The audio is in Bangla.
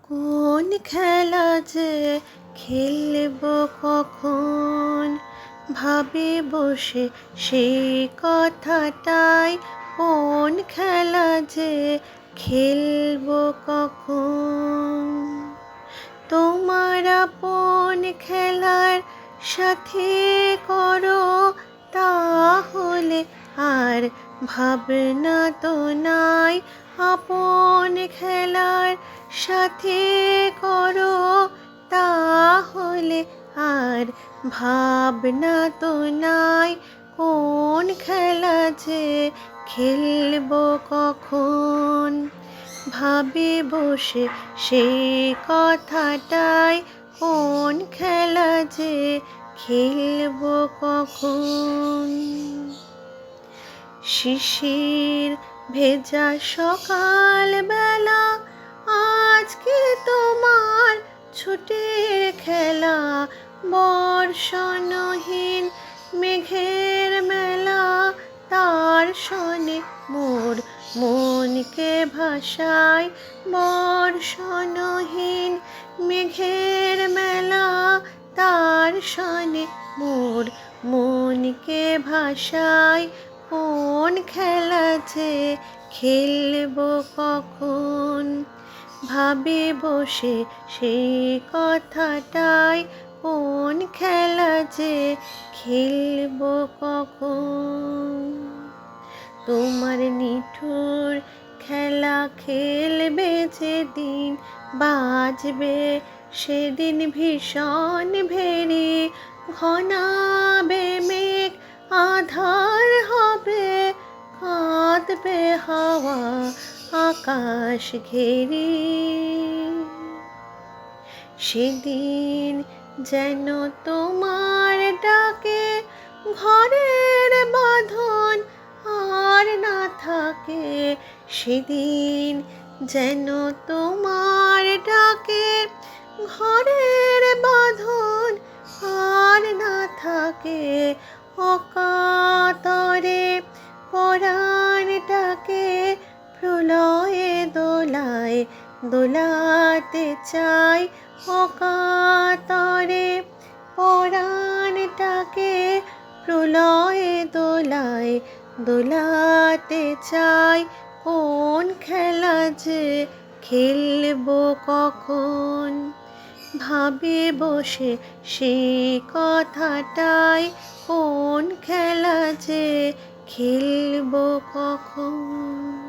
কোন খেলা যে খেলব কখন, ভাবে বসে সেই কথাটাই। কোন খেলা যে খেলব কখন, তোমার আপন খেলার সাথে করো, তাহলে আর ভাবনা তো নাই। আপন খেলার সাথে করো, তাহলে আর ভাবনা তো নাই। কোন খেলা যে খেলব কখন, ভাবে বসে সেই কথাটাই। কোন খেলা যে খেলব কখন, শিশির ভেজা সকাল বেলা, আজকে তোমার ছুটির খেলা। বর্ষণহীন মেঘের মেলা, তার শনে মোর মনকে ভাসায়। বর্ষণহীন মেঘের মেলা, তার শনে মোর মনকে ভাসায়। কোন খেলা যে খেলব কখন, ভাবে বসে সেই কথাটাই। কোন খেলা যে খেলব কখন, তোমার নিঠুর খেলা খেলবে যেদিন, বাজবে সেদিন ভীষণ ভেরি। ঘনাবে মেঘ, আধার হবে, কাঁদবে হাওয়া আকাশ ঘেরি। সেদিন যেন তোমার ডাকে ঘরের বাঁধন আর না থাকে। সেদিন যেন তোমার ডাকে ঘরের বাঁধন আর না থাকে। অকাতরে পরাণটাকে প্রলয়ে দোলায় দোলাতে চাই। অকাতরে পরাণটাকে প্রলয়ে দোলায় দোলাতে চাই। কোন খেলা যে খেলব কখন, ভাবে বসে সেই কথাটাই। কোন খেলা যে খেলব কখন।